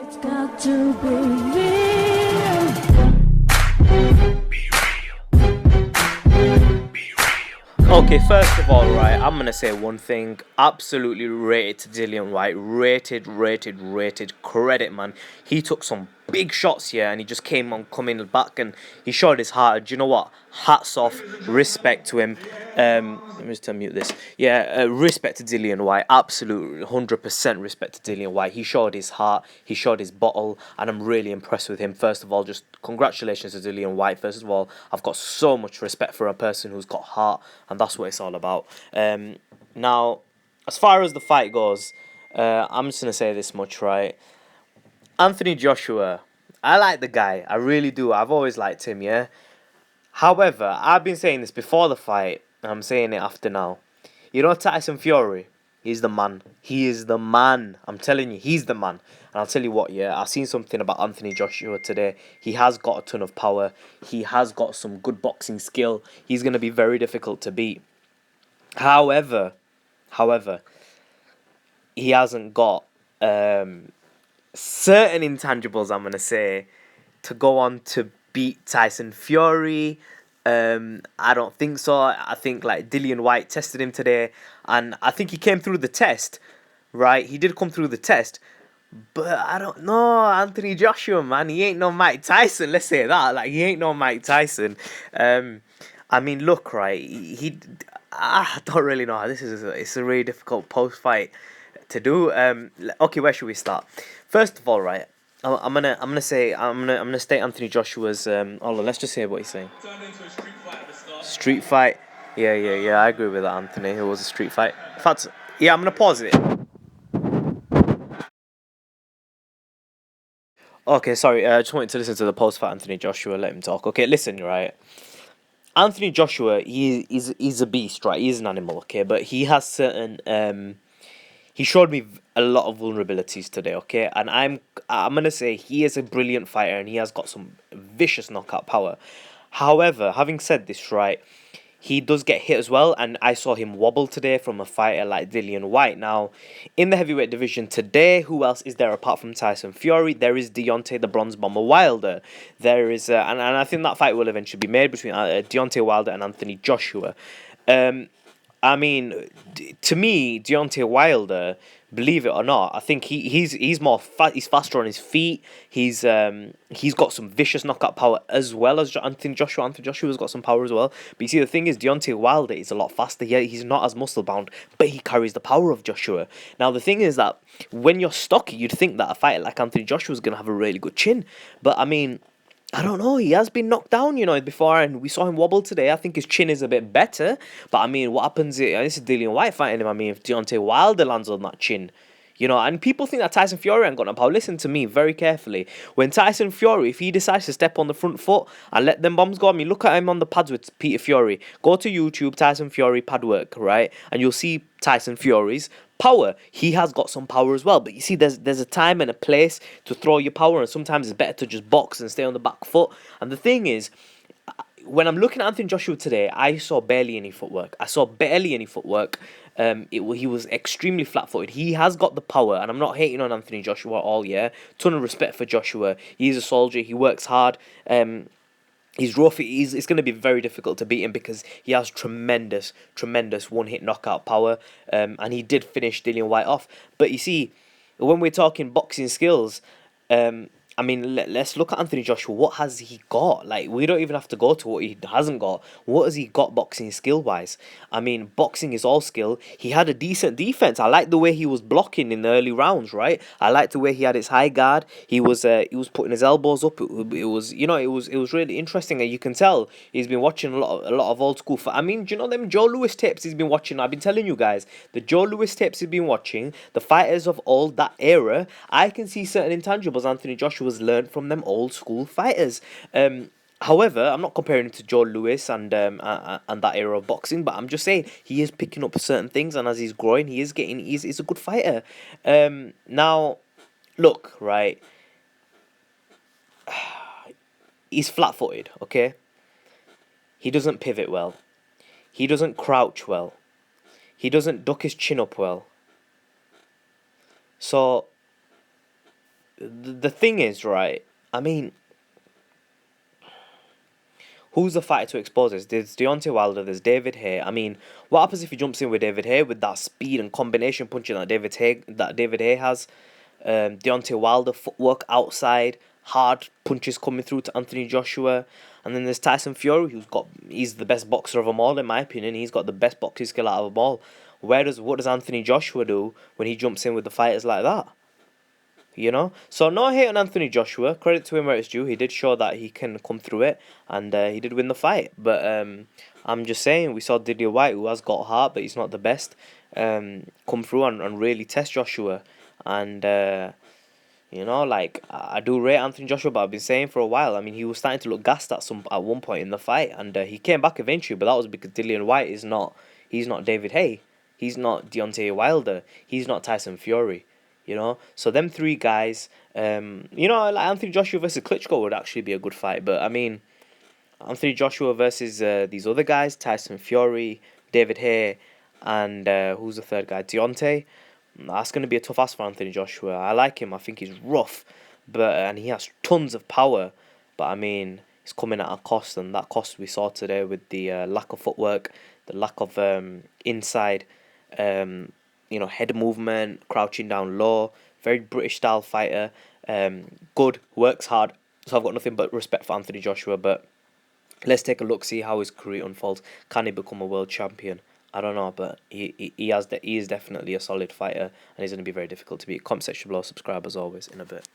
Got to be real. Okay, first of all, right, I'm gonna say one thing. Absolutely rated to Dillian Whyte. Rated. Credit, man. He took some big shots here and he just came on coming back and he showed his heart. Do you know what? Hats off. Respect to him. Let me just unmute this. Yeah, respect to Dillian Whyte. Absolute 100% respect to Dillian Whyte. He showed his heart. He showed his bottle, and I'm really impressed with him. First of all, just congratulations to Dillian Whyte. First of all, I've got so much respect for a person who's got heart, and that's what it's all about. Now, as far as the fight goes, I'm just gonna say this much, right? Anthony Joshua, I like the guy. I really do. I've always liked him, yeah. However, I've been saying this before the fight, and I'm saying it after now. You know Tyson Fury? He's the man. He is the man. I'm telling you, he's the man. And I'll tell you what, yeah, I've seen something about Anthony Joshua today. He has got a ton of power. He has got some good boxing skill. He's going to be very difficult to beat. However, he hasn't got certain intangibles, I'm going to say, to go on to beat Tyson Fury. I don't think so. I think like Dillian Whyte tested him today, and I think he came through the test. Right, he did come through the test, but I don't know Anthony Joshua, man. He ain't no Mike Tyson. Let's say that. Like he ain't no Mike Tyson. I mean, look, right. I don't really know. It's a really difficult post fight to do. Okay, where should we start? First of all, right. I'm gonna state Anthony Joshua's hold on, let's just hear what he's saying. Street fight. Yeah, I agree with that, Anthony. It was a street fight. In fact, yeah, I'm gonna pause it. Okay, sorry, I just wanted to listen to the post fight Anthony Joshua, let him talk. Okay, listen, right. Anthony Joshua, he's a beast, right? He's an animal, okay, but he has certain he showed me a lot of vulnerabilities today, okay? And I'm gonna say he is a brilliant fighter and he has got some vicious knockout power. However, having said this, right, he does get hit as well, and I saw him wobble today from a fighter like Dillian Whyte. Now, in the heavyweight division today, who else is there apart from Tyson Fury? There is Deontay the Bronze Bomber Wilder. There is, and I think that fight will eventually be made between Deontay Wilder and Anthony Joshua. I mean, to me, Deontay Wilder, believe it or not, I think he's more he's faster on his feet. He's got some vicious knockout power as well as Anthony Joshua. Anthony Joshua's got some power as well. But you see, the thing is, Deontay Wilder is a lot faster. Yeah, he's not as muscle bound, but he carries the power of Joshua. Now, the thing is that when you're stocky, you'd think that a fighter like Anthony Joshua is gonna have a really good chin. But I mean, I don't know. He has been knocked down, before, and we saw him wobble today. I think his chin is a bit better. But I mean, what happens? This is Dillian Whyte fighting him. I mean, if Deontay Wilder lands on that chin, and people think that Tyson Fury ain't got no power. Listen to me very carefully. When Tyson Fury, if he decides to step on the front foot and let them bombs go, I mean, look at him on the pads with Peter Fury. Go to YouTube, Tyson Fury pad work, right? And you'll see Tyson Fury's power. He has got some power as well. But you see, there's a time and a place to throw your power, and sometimes it's better to just box and stay on the back foot. And the thing is, when I'm looking at Anthony Joshua today, I saw barely any footwork. He was extremely flat-footed. He has got the power, and I'm not hating on Anthony Joshua at all, yeah? Ton of respect for Joshua. He's a soldier. He works hard. He's rough. It's going to be very difficult to beat him because he has tremendous one-hit knockout power. And he did finish Dillian Whyte off. But you see, when we're talking boxing skills, I mean, let's look at Anthony Joshua. What has he got? Like, we don't even have to go to what he hasn't got. What has he got boxing skill-wise? I mean, boxing is all skill. He had a decent defense. I like the way he was blocking in the early rounds, right? I like the way he had his high guard. He was putting his elbows up. It was really interesting, and you can tell he's been watching a lot of old school. I mean, do you know them Joe Louis tapes he's been watching? I've been telling you guys, the Joe Louis tapes he's been watching, the fighters of old that era. I can see certain intangibles Anthony Joshua learned from them old school fighters. However, I'm not comparing him to Joe Louis and that era of boxing, but I'm just saying he is picking up certain things, and as he's growing, he's a good fighter. Now, look, right, he's flat-footed, okay? He doesn't pivot well. He doesn't crouch well. He doesn't duck his chin up well. So the thing is, right? I mean, who's the fighter to expose this? There's Deontay Wilder, there's David Haye. I mean, what happens if he jumps in with David Haye with that speed and combination punching that David Haye has? Deontay Wilder footwork outside, hard punches coming through to Anthony Joshua, and then there's Tyson Fury, he's the best boxer of them all in my opinion. He's got the best boxing skill out of them all. What does Anthony Joshua do when he jumps in with the fighters like that? You know, so no hate on Anthony Joshua. Credit to him where it's due. He did show that he can come through it, and he did win the fight. But I'm just saying, we saw Dillian Whyte, who has got heart, but he's not the best, come through and really test Joshua. And you know, like I do rate Anthony Joshua, but I've been saying for a while. I mean, he was starting to look gassed at one point in the fight, and he came back eventually. But that was because Dillian Whyte is not. He's not David Haye. He's not Deontay Wilder. He's not Tyson Fury. You know, so them three guys, you know, like Anthony Joshua versus Klitschko would actually be a good fight. But I mean, Anthony Joshua versus these other guys, Tyson Fury, David Haye, and who's the third guy? Deontay. That's going to be a tough ask for Anthony Joshua. I like him. I think he's rough, but and he has tons of power. But I mean, it's coming at a cost, and that cost we saw today with the lack of footwork, the lack of inside. Head movement, crouching down low, very British style fighter. Good, works hard. So I've got nothing but respect for Anthony Joshua. But let's take a look, see how his career unfolds. Can he become a world champion? I don't know, but he is definitely a solid fighter, and he's going to be very difficult to beat. Comment section below, subscribe as always in a bit.